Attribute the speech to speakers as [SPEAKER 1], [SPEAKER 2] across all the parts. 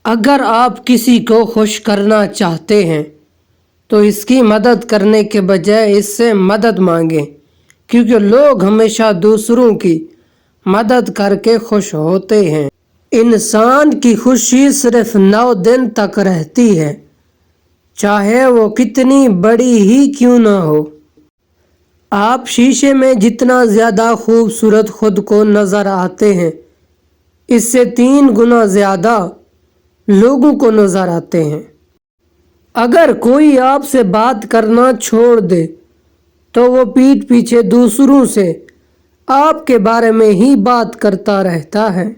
[SPEAKER 1] اگر آپ کسی کو خوش کرنا چاہتے ہیں تو اس کی مدد کرنے کے بجائے اس سے مدد مانگیں، کیونکہ لوگ ہمیشہ دوسروں کی مدد کر کے خوش ہوتے ہیں۔ انسان کی خوشی صرف 9 دن تک رہتی ہے، چاہے وہ کتنی بڑی ہی کیوں نہ ہو۔ آپ شیشے میں جتنا زیادہ خوبصورت خود کو نظر آتے ہیں، اس سے 3 گنا زیادہ لوگوں کو نظر آتے ہیں۔ اگر کوئی آپ سے بات کرنا چھوڑ دے تو وہ پیٹھ پیچھے دوسروں سے آپ کے بارے میں ہی بات کرتا رہتا ہے۔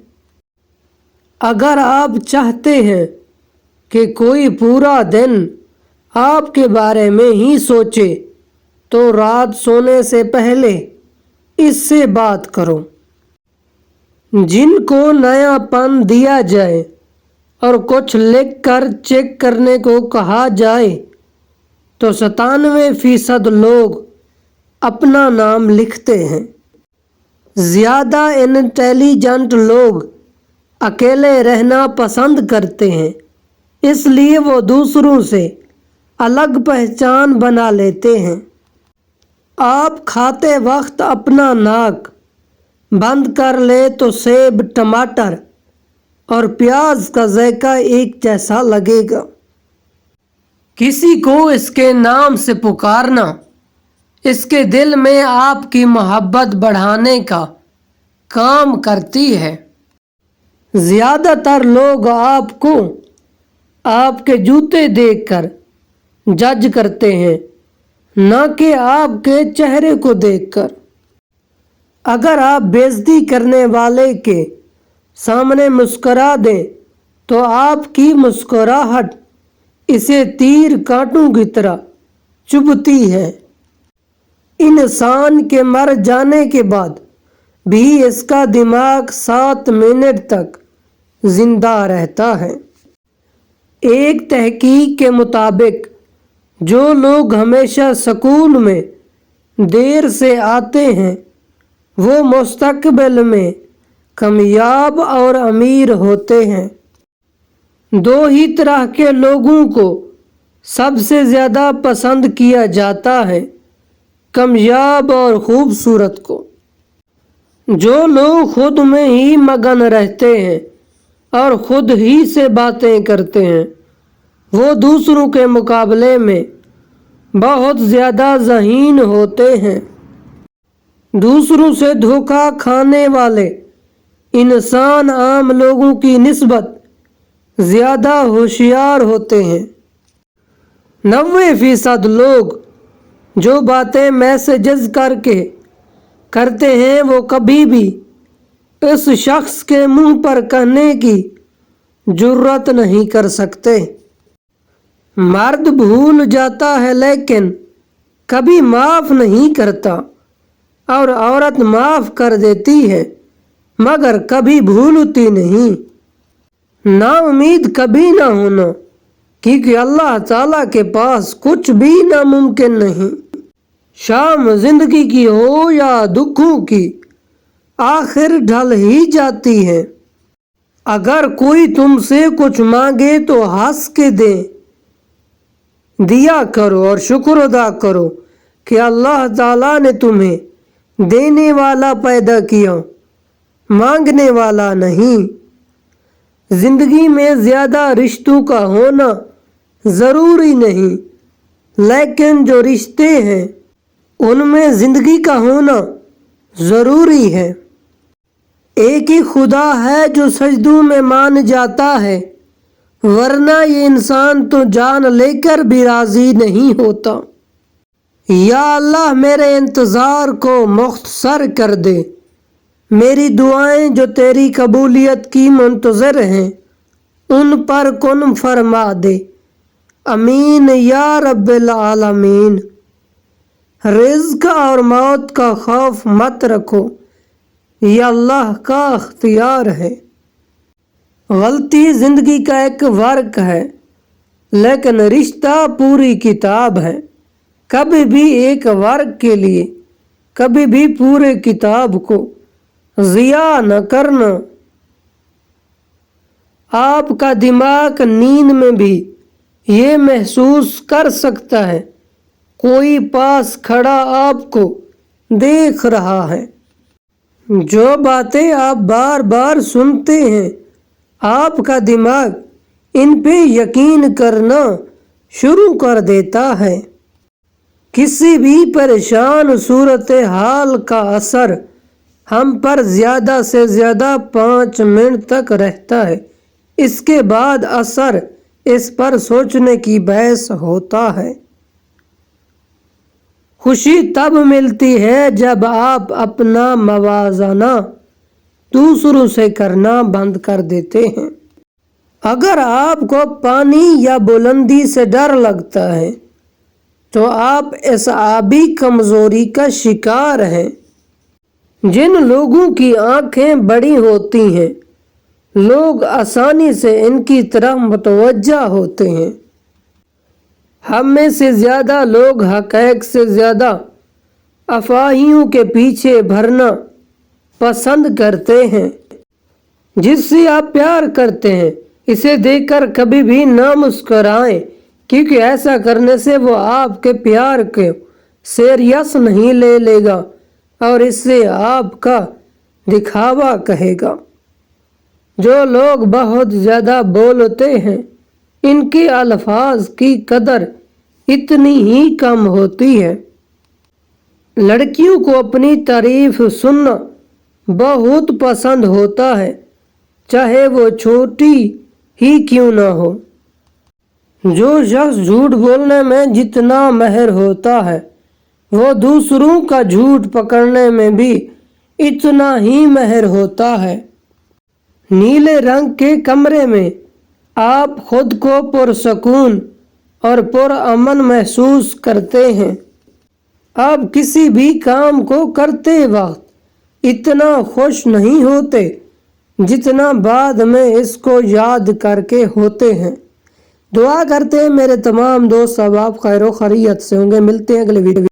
[SPEAKER 1] اگر آپ چاہتے ہیں کہ کوئی پورا دن آپ کے بارے میں ہی سوچے تو رات سونے سے پہلے اس سے بات کرو۔ جن کو نیا پن دیا جائے اور کچھ لکھ کر چیک کرنے کو کہا جائے تو 97% لوگ اپنا نام لکھتے ہیں۔ زیادہ انٹیلیجنٹ لوگ اکیلے رہنا پسند کرتے ہیں، اس لیے وہ دوسروں سے الگ پہچان بنا لیتے ہیں۔ آپ کھاتے وقت اپنا ناک بند کر لیں تو سیب، ٹماٹر اور پیاز کا ذائقہ ایک جیسا لگے گا۔ کسی کو اس کے نام سے پکارنا اس کے دل میں آپ کی محبت بڑھانے کا کام کرتی ہے۔ زیادہ تر لوگ آپ کو آپ کے جوتے دیکھ کر جج کرتے ہیں، نہ کہ آپ کے چہرے کو دیکھ کر۔ اگر آپ بے عزتی کرنے والے کے سامنے مسکرا دیں تو آپ کی مسکراہٹ اسے تیر کانٹوں کی طرح چبھتی ہے۔ انسان کے مر جانے کے بعد بھی اس کا دماغ 7 منٹ تک زندہ رہتا ہے۔ ایک تحقیق کے مطابق جو لوگ ہمیشہ اسکول میں دیر سے آتے ہیں وہ مستقبل میں کامیاب اور امیر ہوتے ہیں۔ 2 ہی طرح کے لوگوں کو سب سے زیادہ پسند کیا جاتا ہے، کامیاب اور خوبصورت کو۔ جو لوگ خود میں ہی مگن رہتے ہیں اور خود ہی سے باتیں کرتے ہیں وہ دوسروں کے مقابلے میں بہت زیادہ ذہین ہوتے ہیں۔ دوسروں سے دھوکہ کھانے والے انسان عام لوگوں کی نسبت زیادہ ہوشیار ہوتے ہیں۔ 90% لوگ جو باتیں میسجز کر کے کرتے ہیں وہ کبھی بھی اس شخص کے منہ پر کہنے کی جرات نہیں کر سکتے۔ مرد بھول جاتا ہے لیکن کبھی معاف نہیں کرتا، اور عورت معاف کر دیتی ہے مگر کبھی بھولتی نہیں۔ نا امید کبھی نہ ہونا، کیونکہ اللہ تعالیٰ کے پاس کچھ بھی ناممکن نہیں۔ شام زندگی کی ہو یا دکھوں کی، آخر ڈھل ہی جاتی ہے۔ اگر کوئی تم سے کچھ مانگے تو ہنس کے دیا کرو اور شکر ادا کرو کہ اللہ تعالیٰ نے تمہیں دینے والا پیدا کیا، مانگنے والا نہیں۔ زندگی میں زیادہ رشتوں کا ہونا ضروری نہیں، لیکن جو رشتے ہیں ان میں زندگی کا ہونا ضروری ہے۔ ایک ہی خدا ہے جو سجدوں میں مان جاتا ہے، ورنہ یہ انسان تو جان لے کر بھی راضی نہیں ہوتا۔ یا اللہ میرے انتظار کو مختصر کر دے، میری دعائیں جو تیری قبولیت کی منتظر ہیں ان پر کن فرما دے، آمین یا رب العالمین۔ رزق اور موت کا خوف مت رکھو، یہ اللہ کا اختیار ہے۔ غلطی زندگی کا ایک ورق ہے لیکن رشتہ پوری کتاب ہے۔ کبھی بھی ایک ورق کے لیے کبھی بھی پورے کتاب کو ضیاع نہ کرنا۔ آپ کا دماغ نیند میں بھی یہ محسوس کر سکتا ہے کوئی پاس کھڑا آپ کو دیکھ رہا ہے۔ جو باتیں آپ بار بار سنتے ہیں آپ کا دماغ ان پہ یقین کرنا شروع کر دیتا ہے۔ کسی بھی پریشان صورتحال کا اثر ہم پر زیادہ سے زیادہ 5 منٹ تک رہتا ہے، اس کے بعد اثر اس پر سوچنے کی باعث ہوتا ہے۔ خوشی تب ملتی ہے جب آپ اپنا موازنہ دوسروں سے کرنا بند کر دیتے ہیں۔ اگر آپ کو پانی یا بلندی سے ڈر لگتا ہے تو آپ اعصابی کمزوری کا شکار ہیں۔ جن لوگوں کی آنکھیں بڑی ہوتی ہیں لوگ آسانی سے ان کی طرف متوجہ ہوتے ہیں۔ ہم میں سے زیادہ لوگ حقائق سے زیادہ افواہوں کے پیچھے بھرنا پسند کرتے ہیں۔ جس سے آپ پیار کرتے ہیں اسے دیکھ کر کبھی بھی نہ مسکرائیں، کیونکہ ایسا کرنے سے وہ آپ کے پیار کو سیریس نہیں لے گا اور اس سے آپ کا دکھاوا کہے گا۔ جو لوگ بہت زیادہ بولتے ہیں ان کے الفاظ کی قدر اتنی ہی کم ہوتی ہے۔ لڑکیوں کو اپنی تعریف سننا بہت پسند ہوتا ہے، چاہے وہ چھوٹی ہی کیوں نہ ہو۔ جو شخص جھوٹ بولنے میں جتنا ماہر ہوتا ہے وہ دوسروں کا جھوٹ پکڑنے میں بھی اتنا ہی ماہر ہوتا ہے۔ نیلے رنگ کے کمرے میں آپ خود کو پرسکون اور پرامن محسوس کرتے ہیں۔ آپ کسی بھی کام کو کرتے وقت اتنا خوش نہیں ہوتے جتنا بعد میں اس کو یاد کر کے ہوتے ہیں۔ دعا کرتے ہیں میرے تمام دوست احباب خیر و خیریت سے ہوں گے۔ ملتے ہیں اگلے ویڈیو